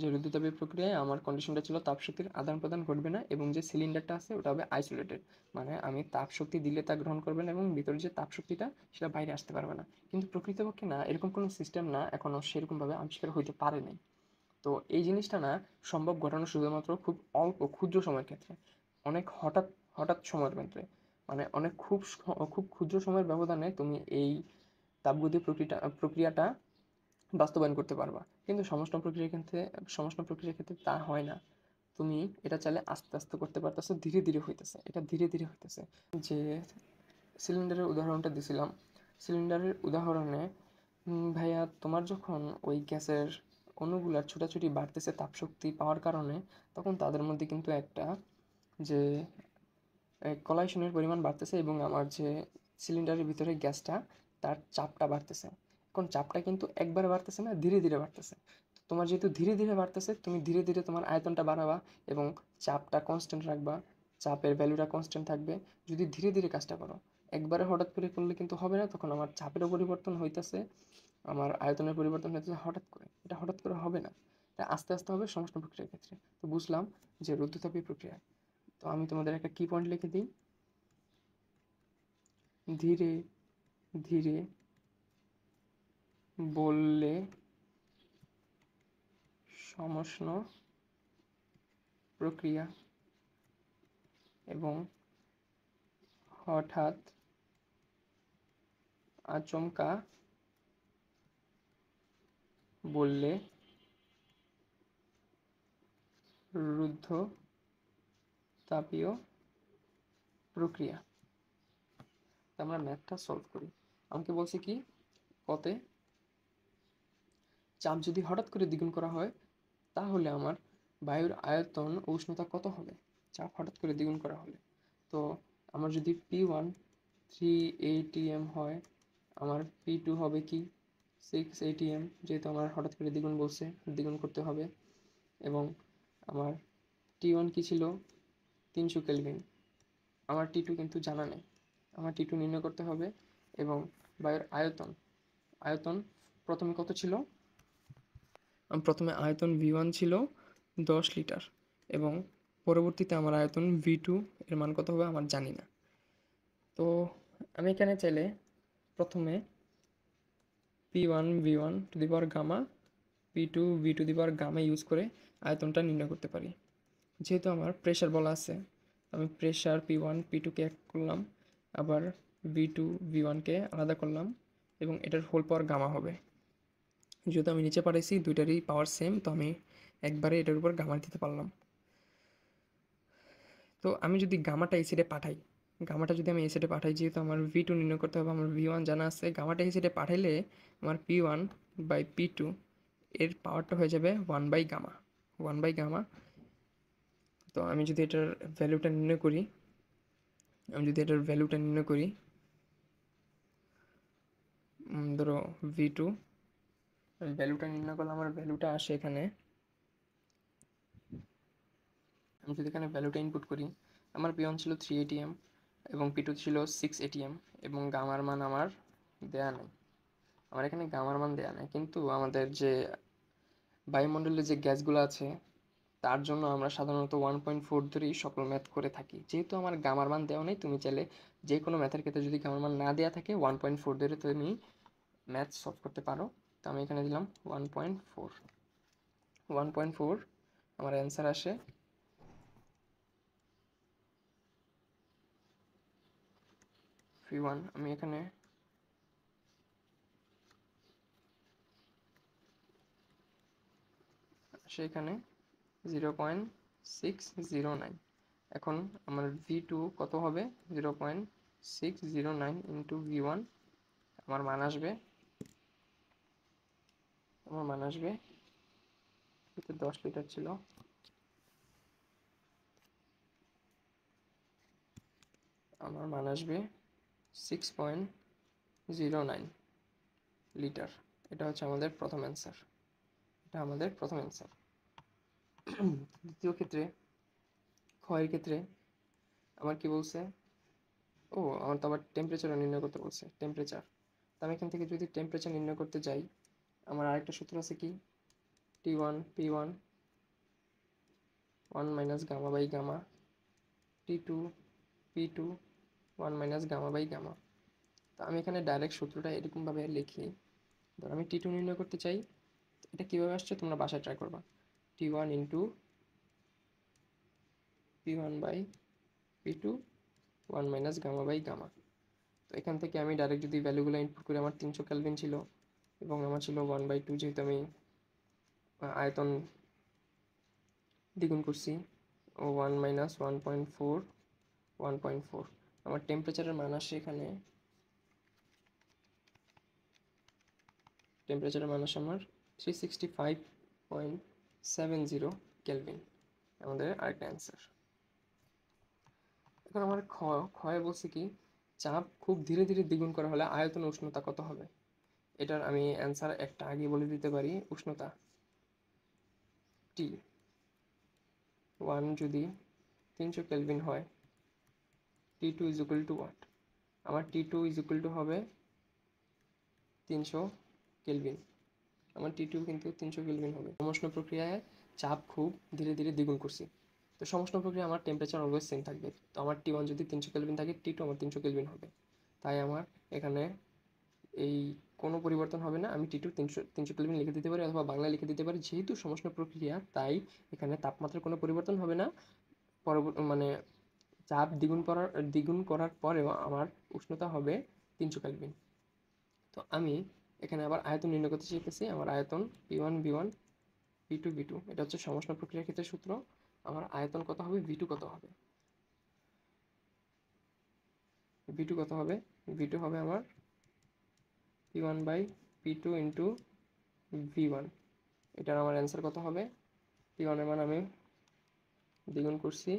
যে রুদ্ধতাপীয় প্রক্রিয়ায় আমার কন্ডিশনটা ছিল তাপশক্তির আদান প্রদান ঘটবে না এবং যে সিলিন্ডারটা আছে ওটা হবে আইসোলেটেড, মানে আমি তাপশক্তি দিলে তা গ্রহণ করবে না এবং ভিতরে যে তাপশক্তিটা সেটা বাইরে আসতে পারবে না। কিন্তু প্রকৃতপক্ষে না, এরকম কোনো সিস্টেম না এখনও সেরকমভাবে আবিষ্কার হইতে পারে নাই। তো এই জিনিসটা না সম্ভব ঘটানো শুধুমাত্র খুব অল্প ক্ষুদ্র সময়ের ক্ষেত্রে, অনেক হঠাৎ হঠাৎ সময়ের ক্ষেত্রে, মানে অনেক খুব ক্ষুদ্র সময়ের ব্যবধানে তুমি এই তাপগতীয় প্রক্রিয়াটা বাস্তবায়ন করতে পারবা। কিন্তু সমষ্ণ প্রক্রিয়ার ক্ষেত্রে তা হয় না। তুমি এটা চাইলে আস্তে আস্তে করতে পারতেছো, ধীরে ধীরে হইতেছে, এটা ধীরে ধীরে হইতেছে। যে সিলিন্ডারের উদাহরণটা দিছিলাম, সিলিন্ডারের উদাহরণে ভাইয়া তোমার যখন ওই গ্যাসের অণুগুলার ছোটাছুটি বাড়তেছে তাপশক্তি পাওয়ার কারণে, তখন তাদের মধ্যে কিন্তু একটা যে কলাইশনের পরিমাণ বাড়তেছে এবং আমার যে সিলিন্ডারের ভিতরে গ্যাসটা তার চাপটা বাড়তেছে। এখন চাপটা কিন্তু একবারে বাড়তেছে না, ধীরে ধীরে বাড়তেছে। তোমার যেহেতু ধীরে ধীরে বাড়তেছে, তুমি ধীরে ধীরে তোমার আয়তনটা বাড়াবা এবং চাপটা কনস্ট্যান্ট রাখবা, চাপের ভ্যালুটা কনস্ট্যান্ট থাকবে। যদি ধীরে ধীরে কাজটা করো, একবারে হঠাৎ করে করলে কিন্তু হবে না, তখন আমার চাপেরও পরিবর্তন হইতেছে, আমার আয়তনের পরিবর্তন হইতেছে হঠাৎ করে, এটা হঠাৎ করে হবে না, এটা আস্তে আস্তে হবে সমষ্ণ প্রক্রিয়ার ক্ষেত্রে। তো বুঝলাম যে রুদ্ধতাপীয় প্রক্রিয়া। তো আমি তোমাদের একটা কি পয়েন্ট লিখে দিই, ধীরে ধীরে বললে সমষ্ণ প্রক্রিয়া এবং হঠাৎ আচমকা বললে রুদ্ধ তাপীয় প্রক্রিয়া। আমরা ম্যাথটা সলভ করি। আমাকে বলছে কি, কতে চাপ যদি হঠাৎ করে দ্বিগুণ করা হয় তাহলে আমার বায়ুর আয়তন ও উষ্ণতা কত হবে, চাপ হঠাৎ করে দ্বিগুণ করা হলে। তো আমার যদি P1 3 ATM হয়, আমার P2 হবে কি 6 ATM, যেহেতু আমার হঠাৎ করে দ্বিগুণ বলছে, দ্বিগুণ করতে হবে। এবং আমার T1 কি ছিল 300 কেলভিন, আমার T2 কিন্তু জানা নেই, আমার T2 নির্ণয় করতে হবে। এবং বায়ুর আয়তন প্রথমে কত ছিল? প্রথমে আয়তন V1 ছিল 10 লিটার এবং পরবর্তীতে আমার আয়তন V2 এর মান কত হবে আমার জানি না। তো আমি এখানে চাইলে প্রথমে P1 V1 to the power gamma, P2 V to the power gamma use করে আয়তনটা নির্ণয় করতে পারি। যেহেতু আমার প্রেশার বলা আছে, আমি প্রেশার P1 P2কে এক করলাম, আবার V2 V1কে আলাদা করলাম এবং এটার হোল পাওয়ার গামা হবে। যেহেতু আমি নিচে পাঠাইছি দুইটারই পাওয়ার সেম, তো আমি একবারে এটার উপর গামা দিতে পারলাম। তো আমি যদি গামাটা এই সাইডে পাঠাই, গামাটা যদি আমি এই সাইডে পাঠাই, যেহেতু আমার V2 নির্ণয় করতে হবে, আমার V1 জানা আছে, গামাটা এই সাইডে পাঠাইলে আমার P1 বাই P2 এর পাওয়ারটা হয়ে যাবে 1/gamma 1/gamma। তো আমি যদি এটার ভ্যালুটা নির্ণয় করি ধরো v2 ভ্যালুটা নির্ণয় করলে আমার ভ্যালুটা আসে এখানে। আমি যদি এখানে ভ্যালুটা ইনপুট করি, আমার p1 ছিল 3 atm এবং p2 ছিল 6 atm এবং গামার মান আমার দেয়া নেই। আমার এখানে গামার মান দেয়া নেই, কিন্তু আমাদের যে বায়ুমণ্ডলে যে গ্যাসগুলো আছে তার জন্য আমরা সাধারণত 1.4 ধরেই সকল ম্যাথ করে থাকি। যেহেতু আমার গামার মান দেওয়া নেই, তুমি চাইলে যে কোনো ম্যাথের ক্ষেত্রে যদি গামার মান না দেওয়া থাকে 1.4 ধরে তুমি ম্যাথ সলভ করতে পারো। তো আমি এখানে দিলাম 1.4 আমার অ্যান্সার আসে v1। আমি এখানে সেখানে 0.609। এখন আমার v2 কত হবে? 0.609 ইন্টু v1। আমার মান আসবে এতে 10 লিটার ছিল, আমার মান আসবে 6.09 লিটার। এটা হচ্ছে আমাদের প্রথম অ্যান্সার। দ্বিতীয় ক্ষেত্রে, ক্ষয়ের ক্ষেত্রে আমার কি বলছে? আমার তো আবার টেম্পারেচারও নির্ণয় করতে বলছে, টেম্পারেচার। তো আমি এখান থেকে যদি টেম্পারেচার নির্ণয় করতে যাই, আমার আরেকটা সূত্র আছে কি, T1 P1 1 minus gamma by gamma, T2 P2 1 minus gamma by gamma. তো আমি এখানে ডাইরেক্ট সূত্রটা এরকমভাবে লিখি। ধর আমি T2 নির্ণয় করতে চাই, এটা কীভাবে আসছে তোমরা বাসায় ট্রাই করবা। T1 into P1 by P2 1 minus gamma by gamma. তো এখান থেকে আমি ডাইরেক্ট যদি ভ্যালুগুলো ইনপুট করি, আমার 300 কেলভিন ছিল এবং আমার ছিল 1/2, যেহেতু আমি আয়তন দ্বিগুণ করছি, 1 মাইনাস 1.4 আমার টেম্পারেচারের মান আসে এখানে, আমার 365.70 কেলভিন। আমাদের আরেকটা অ্যান্সার। এখন আমার ক্ষয় বলছে কি, চাপ খুব ধীরে ধীরে দ্বিগুণ করা হলে আয়তন উষ্ণতা কত হবে? এটার আমি অ্যান্সার একটা আগে বলে দিতে পারি। উষ্ণতা T1 যদি 300 কেলভিন হয়, T2 is equal two what? আমার T2 ইজ ইকুয়াল টু হবে 300 কেলভিন। আমার T2 কিন্তু 300 কেলভিন হবে। সমষ্ণ প্রক্রিয়ায় চাপ খুব ধীরে ধীরে দ্বিগুণ করছি, তো সমষ্ণ প্রক্রিয়া আমার টেম্পারেচার অলওয়েজ সেম থাকবে। তো আমার T1 যদি 300 কেলভিন থাকে, T2 আমার 300 কেলভিন হবে। তাই আমার এখানে এই কোনো পরিবর্তন হবে না। আমি T2 300 কেলভিন লিখে দিতে পারি অথবা বাংলায় লিখে দিতে পারি। যেহেতু সমষ্ণ প্রক্রিয়া, তাই এখানে তাপমাত্রার কোনো পরিবর্তন হবে না। মানে চাপ দ্বিগুণ করার পরেও আমার উষ্ণতা হবে 300 কেলভিন। তো আমি এখানে আবার আয়তন নির্ণয় করতে চাইতেছি। আমার আয়তন P1 V1 P2 V2, এটা হচ্ছে সমষ্ণ প্রক্রিয়ার ক্ষেত্রে সূত্র। আমার আয়তন কত হবে, V2 কত হবে? V2 হবে আমার P1 by P2 into V1। এটার আমার অ্যান্সার কত হবে? P1 এর মান আমি দ্বিগুণ করছি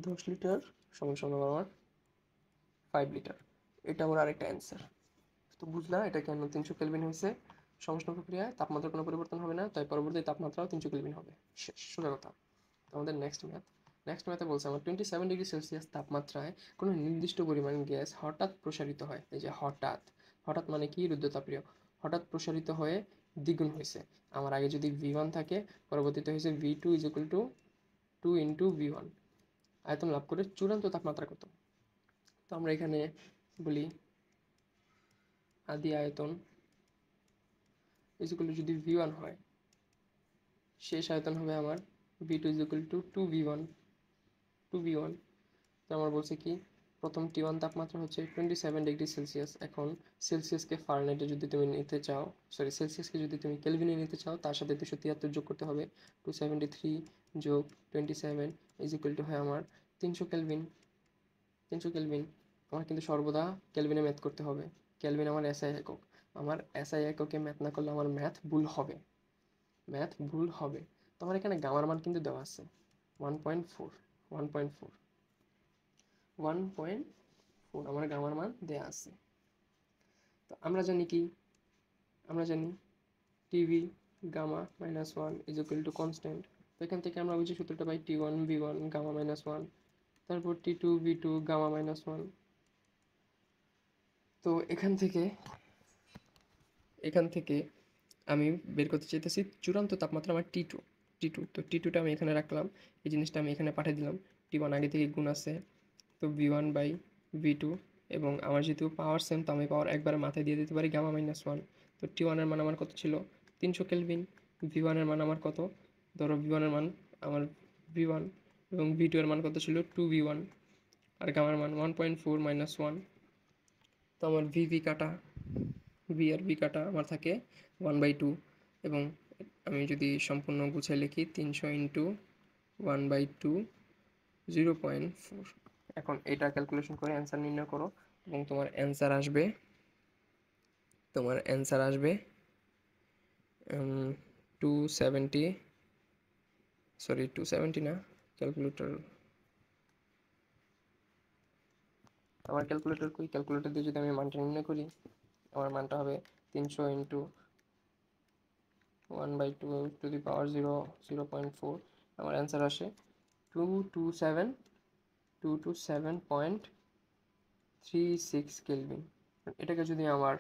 10 লিটার সমান আমার 5 লিটার। এটা আমার আরেকটা অ্যান্সার। তো বুঝলা এটা কেন 300 কেলভিন হয়েছে? সমষ্ণ প্রক্রিয়ায় তাপমাত্রার কোনো পরিবর্তন হবে না, তাই পরবর্তী তাপমাত্রাও 300 কেলভিন হবে। শেষ, সোজা কথা। আমাদের নেক্সট ম্যাথে বলছে আমার 27 ডিগ্রি সেলসিয়াস তাপমাত্রায় কোনো নির্দিষ্ট পরিমাণ গ্যাস হঠাৎ প্রসারিত হয়। এই যে হঠাৎ মানে কি, রুদ্ধতাপীয়। হঠাৎ প্রসারিত হয়ে দ্বিগুণ হয়েছে। আমার আগে যদি V1 থাকে, পরবর্তীতে হয়েছে V2 is equal two 2 into V1। আয়তন লাভ করে চূড়ান্ত তাপমাত্রা কত? তো আমরা এখানে বলি আদি আয়তন ইজ ইকুয়াল টু, যদি V1 হয়, শেষ আয়তন হবে আমার V2 is equal two 2V1। তো আমার বলছে কি, প্রথম T1 তাপমাত্রা হচ্ছে 27 ডিগ্রি সেলসিয়াস। এখন সেলসিয়াসকে ফারেনহাইটে যদি তুমি নিতে চাও, সেলসিয়াসকে যদি তুমি কেলভিনে নিতে চাও, তার সাথে 273 যোগ করতে হবে। 273 যোগ 27 ইজ ইকুয়াল টু হয় আমার 300 কেলভিন। আমার কিন্তু সর্বদা কেলভিনে ম্যাথ করতে হবে। কেলভিন আমার SI একক। আমার এসআই এককে ম্যাথ না করলে আমার ম্যাথ ভুল হবে, তো আমার এখানে গামার মান কিন্তু দেওয়া আছে 1.4, 1.4 আমার গামার মান দেওয়া আছে। তো আমরা জানি কি, আমরা জানি TV gamma minus one is equal to constant. তো এখান থেকে আমরা ওই যে সূত্রটা পাই T1 V1 gamma minus one, তারপর T2 V2 gamma minus one. তো এখান থেকে আমি বের করতে চাইতেছি চূড়ান্ত তাপমাত্রা আমার টি টু। তো টি2টা আমি এখানে রাখলাম, এই জিনিসটা আমি এখানে পাঠিয়ে দিলাম। T1 আগে থেকে গুণ আছে, তো V1/V2, এবং আমার যেহেতু পাওয়ার সেম, তো আমি পাওয়ার একবারে মাথায় দিয়ে দিতে পারি গামা মাইনাস ওয়ান। তো T1-এর মান আমার কত ছিল 300 কেলভিন, V1-এর মান আমার কত, ধরো V1-এর মান আমার V1, এবং V2-এর মান কত ছিল 2V1, আর গামার মান 1.4 - 1। তো আমার ভি কাটা, ভি আর ভি কাটা আমার থাকে 1/2, এবং আমি যদি সম্পূর্ণ গুছিয়ে লিখি 300 ইন্টু 1/2 0.4। এখন এটা ক্যালকুলেশন করে অ্যান্সার নির্ণয় করো, এবং তোমার অ্যান্সার আসবে 270, সরি 270 না, ক্যালকুলেটর, আমার ক্যালকুলেটর দিয়ে যদি আমি মানটা নির্ণয় করি, আমার মানটা হবে 300 ইন্টু 1/2 টু দি পাওয়ার 0.4। আমার অ্যান্সার আসে 227.36 কেলভিন। এটাকে যদি আমার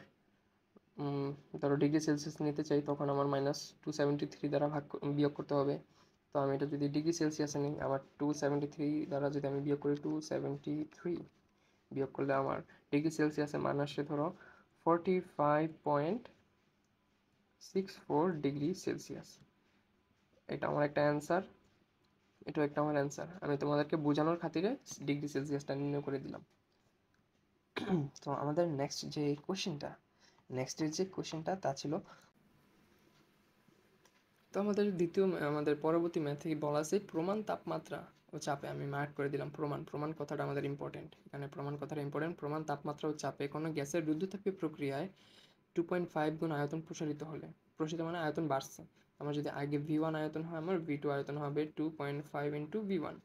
ধরো ডিগ্রি সেলসিয়াস নিতে চাই, তখন আমার -273 দ্বারা বিয়োগ করতে হবে। তো আমি এটা যদি ডিগ্রি সেলসিয়াসে নিই, আমার 273 দ্বারা যদি আমি বিয়োগ করি, 273 বিয়োগ করলে আমার ডিগ্রি সেলসিয়াসের মান আসে ধরো 45.64 ডিগ্রি সেলসিয়াস। এটা আমার একটা অ্যান্সার, এটাও একটা আমার অ্যান্সার। আমি তোমাদেরকে বোঝানোর খাতিরে ডিগ্রি সেলসিয়াসটা নির্ণয় করে দিলাম। তো আমাদের নেক্সটের যে কোশ্চেনটা তা ছিল, তো আমাদের পরবর্তী ম্যাথ থেকে বলা আছে প্রমাণ তাপমাত্রা ও চাপে। আমি মার্ক করে দিলাম প্রমাণ কথাটা আমাদের ইম্পর্টেন্ট, এখানে প্রমাণ কথাটা ইম্পর্টেন্ট। প্রমাণ তাপমাত্রা ও চাপে কোনো গ্যাসের রুদ্ধতাপীয় প্রক্রিয়ায় 2.5 গুণ আয়তন প্রসারিত মানে আয়তন বাড়ছে। আমার যদি আগে V1 আয়তন হয়, আমার V2 আয়তন হবে 2.5 ইন্টু V1।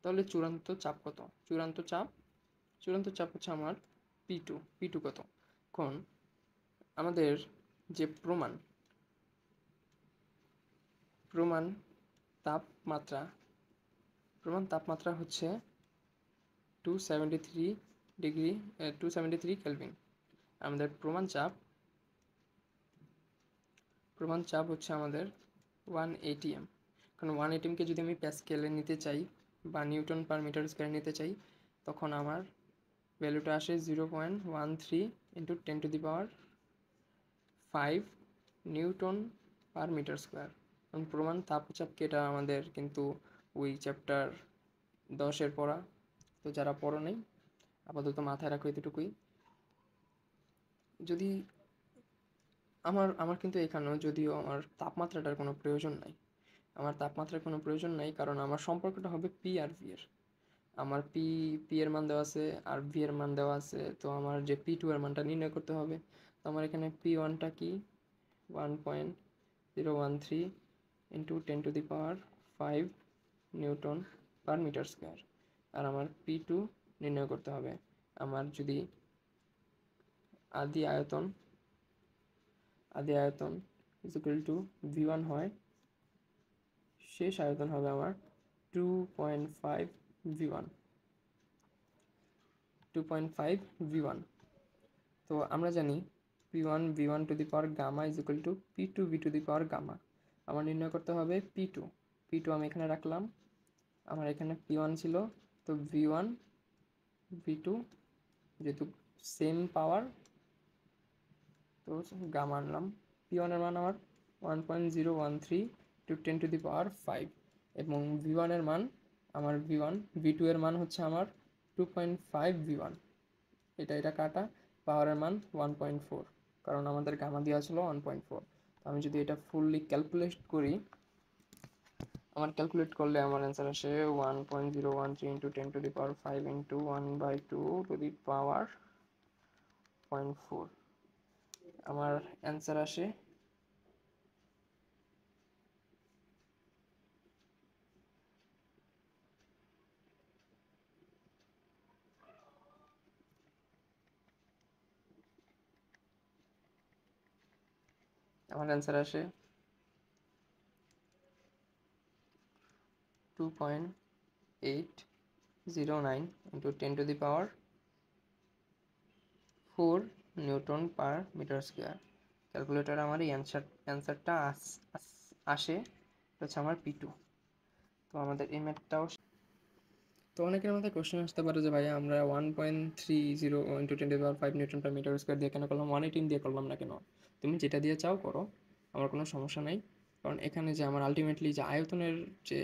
তাহলে চূড়ান্ত চাপ কত? চূড়ান্ত চাপ হচ্ছে আমার P2 কত? এখন আমাদের যে প্রমাণ তাপমাত্রা হচ্ছে 273 কেলভিন। আমাদের প্রমাণ চাপ হচ্ছে আমাদের 1 atm। কারণ 1 atmকে যদি আমি প্যাসকেলে নিতে চাই বা নিউটন পার মিটার স্কয়ার নিতে চাই, তখন আমার ভ্যালুটা আসে 0.13 into 10⁵ newton per metre square. কারণ প্রমাণ তাপচাপকে, এটা আমাদের কিন্তু ওই চ্যাপ্টার 10-এর পড়া, তো যারা পড়ো নেই আপাতত মাথায় রাখো এতটুকুই। যদি আমার কিন্তু এখানেও যদিও আমার তাপমাত্রাটার কোনো প্রয়োজন নাই, কারণ আমার সম্পর্কটা হবে পি আর ভি এর। আমার পি এর মান দেওয়া আছে আর ভি এর মান দেওয়া আছে, তো আমার যে P2 এর মানটা নির্ণয় করতে হবে। তো আমার এখানে P1টা কি 1.013 into 10⁵ newton per metre square, আর আমার P2 নির্ণয় করতে হবে। আমার যদি আদি আয়তন ইজ ইকুয়াল টু V1 হয়, শেষ আয়তন হবে আমার 2.5 V1। তো আমরা জানি P1 to the power gamma is equal to P2 to the power gamma. আমার নির্ণয় করতে হবে P2 আমি এখানে রাখলাম। আমার এখানে P1 ছিল, তো V1 যেহেতু সেম পাওয়ার, তো গামা আনলাম। P1 এর মান আমার 1.013 টু 10⁵, এবং V1 এর মান আমার V2 এর মান হচ্ছে আমার 2.5 V1। এটা কাটা, পাওয়ারের মান 1.4, কারণ আমাদের গামা দেওয়া ছিল 1.4। আমি যদি এটা ফুললি ক্যালকুলেট করি, ক্যালকুলেট করলে আমার অ্যান্সার আসে 1.013 into 10⁵ into 1/2 to the power 0.4। আমার অ্যান্সার আসে আমার অ্যান্সার আসে 2.809 into 10⁴ newton per metre square. Calculator আমার এই অ্যান্সারটা আসে, এটা হচ্ছে আমার P2। তো আমাদের এই ম্যাথটাও, তো অনেকের মাথায় কোশ্চেন আসতে পারে যে ভাইয়া আমরা 1.30 into 10⁵ newton per metre square দিয়ে কেন করলাম, 118 দিয়ে করলাম না কেন? তুমি যেটা দিয়ে চাও করো, আমার কোনো সমস্যা নাই। কারণ এখানে যে আমার আলটিমেটলি যে আয়তনের যে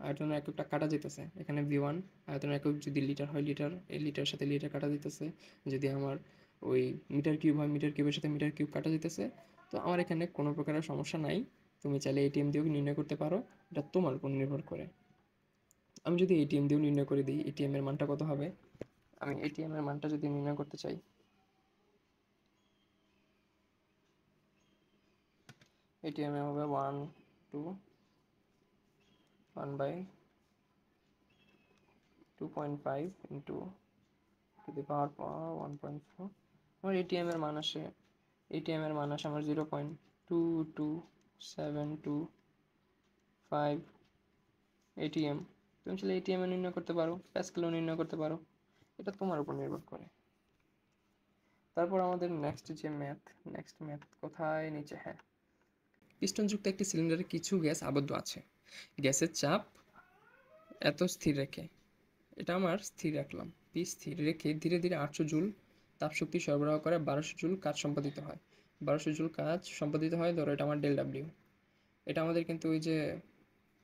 আয়তনের এককটা কাটা যেতেছে, এখানে V1 আয়তনের একক যদি লিটার হয় লিটার, এই লিটার সাথে লিটার কাটা যেতেছে। যদি আমার ওই মিটার কিউব হয় মিটার কিউবের সাথে মিটার কিউব কাটা যেতেছে। তো আমার এখানে কোনো প্রকারের সমস্যা নাই, তুমি চাইলে এটিএম দিয়েও নির্ণয় করতে পারো, এটা তোমার উপর নির্ভর করে। আমি যদি এটিএম দিয়েও নির্ণয় করে দিই, এটিএম এর মানটা কত হবে? আমি এটিএম এর মানটা যদি নির্ণয় করতে চাই, এটিএম এ হবে 1/2.5 ইন্টু টু দি পাওয়ার 1.4। আমার এটিএম এর মান আসে আমার 0.22725 এটিএম। তুমি চাইলে এটিএম এ নির্ণয় করতে পারো, প্যাসকেলও নির্ণয় করতে পারো, এটা তোমার উপর নির্ভর করে। তারপর আমাদের নেক্সট ম্যাথ কোথায়? নিচে, হ্যাঁ। পিস্টনযুক্ত একটি সিলিন্ডারে কিছু গ্যাস আবদ্ধ আছে। গ্যাসের চাপ এত স্থির রেখে, এটা আমার স্থির রাখলাম, পি স্থির রেখে ধীরে ধীরে 800 জুল তাপশক্তি সরবরাহ করে 1200 জুল কাজ সম্পাদিত হয়। 1200 জুল কাজ সম্পাদিত হয়, ধরো এটা আমার ডেল ডাব্লিউ। এটা আমাদের কিন্তু ওই যে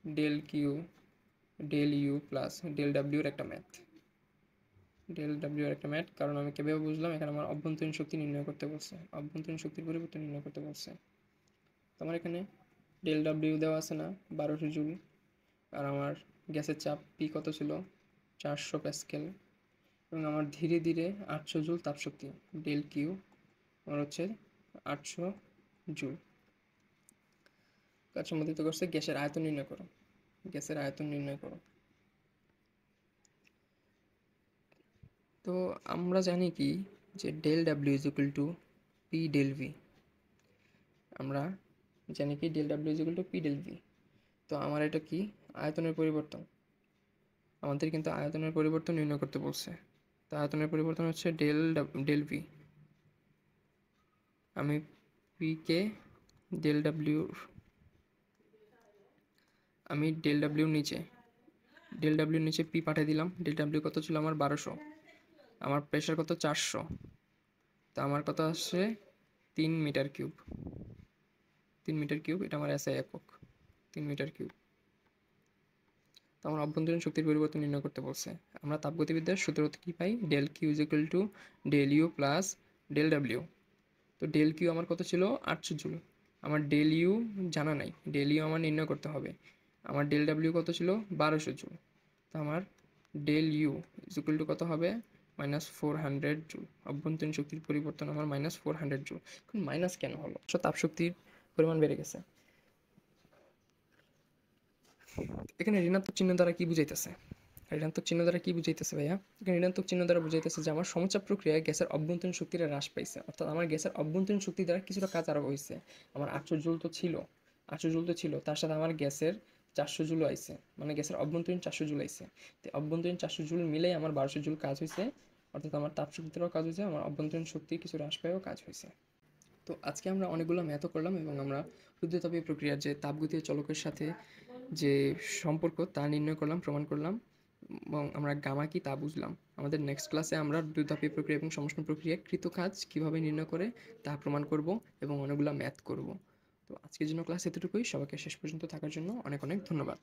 del Q del U plus del ডাব্লিউর একটা ম্যাথ। কারণ আমি কীভাবে বুঝলাম, এখানে আমার অভ্যন্তরীণ শক্তি নির্ণয় করতে বলছে, অভ্যন্তরীণ শক্তির পরিবর্তন নির্ণয় করতে বলছে। তোমার এখানে ডেল ডাব্লিউ দেওয়া আছে না, 1200 জুল, আর আমার গ্যাসের চাপ পি কত ছিল, 400 প্যাসকেল, এবং আমার ধীরে ধীরে 800 জুল তাপশক্তি, ডেল কিউ আমার হচ্ছে 800 জুল কাজ সম্পাদিত করছে। গ্যাসের আয়তন নির্ণয় করো, গ্যাসের আয়তন নির্ণয় করো। তো আমরা জানি কি যে del W is equal to P del V, আমরা জানি কি del W is equal to P del V. তো আমার এটা কি আয়তনের পরিবর্তন, আমাদের কিন্তু আয়তনের পরিবর্তন নির্ণয় করতে বলছে। তো আয়তনের পরিবর্তন হচ্ছে ডেল ভি। আমি পিকে ডেল ডাব্লিউ, আমি ডেল ডাব্লিউর নিচে পি পাঠিয়ে দিলাম। ডেল ডাব্লিউ কত ছিল আমার 1200, আমার প্রেশার কত 400, তো আমার কত আসছে 3 মিটার কিউব। 3 মিটার কিউব, এটা আমার এসআই একক, 3 মিটার কিউব। তো আমার অভ্যন্তরীণ শক্তির পরিবর্তন নির্ণয় করতে বলছে। আমরা তাপগতিবিদ্যার সূত্রতে কী পাই, del Q is equal to del U plus del W. তো ডেল কিউ আমার কত ছিল 800 জুল, আমার ডেল ইউ জানা নাই, ডেল ইউ আমার নির্ণয় করতে হবে। আমার ডেল ডাব্লিউ কত ছিল 1200 জুল, তো আমার del U is equal to কত হবে -400 জুল। অভ্যন্তরীণ শক্তির পরিবর্তন আমার -400 জুল। এখন মাইনাস কেন হলো? তাপশক্তির পরিমাণ বেড়ে গেছে। এখানে ঋণাত্মক চিহ্ন দ্বারা কি বুঝাইতেছে? ভাইয়া? এখানে ঋণাত্মক চিহ্ন দ্বারা বুঝাইতেছে যে আমার সমচাপ প্রক্রিয়ায় গ্যাসের অভ্যন্তরীণ শক্তিটা হ্রাস পাইছে, অর্থাৎ আমার গ্যাসের অভ্যন্তরীণ শক্তি দ্বারা কিছুটা কাজ আরও হয়েছে। আমার 800 জুল তো ছিল, তার সাথে আমার গ্যাসের 400 জুলও আইছে, মানে গ্যাসের অভ্যন্তরীণ 400 জুল আইছে। তো অভ্যন্তরীণ 400 জুল মিলেই আমার 1200 জুল কাজ হয়েছে, অর্থাৎ আমার তাপশক্তিরও কাজ হয়েছে, আমার অভ্যন্তরীণ শক্তি কিছু হ্রাস পেয়েও কাজ হয়েছে। তো আজকে আমরা অনেকগুলো ম্যাথও করলাম, এবং আমরা রুদ্রতাপীয় প্রক্রিয়ার যে তাপগতীয় চলকের সাথে যে সম্পর্ক তা নির্ণয় করলাম, প্রমাণ করলাম, এবং আমরা গামা কি তা বুঝলাম। আমাদের নেক্সট ক্লাসে আমরা দ্রুতাপীয় প্রক্রিয়া এবং সংমিশ্রণ প্রক্রিয়া কৃত কাজ কীভাবে নির্ণয় করে তা প্রমাণ করব, এবং অনেকগুলো ম্যাথ করব। তো আজকের জন্য ক্লাস এতটুকুই। সবাইকে শেষ পর্যন্ত থাকার জন্য অনেক অনেক ধন্যবাদ।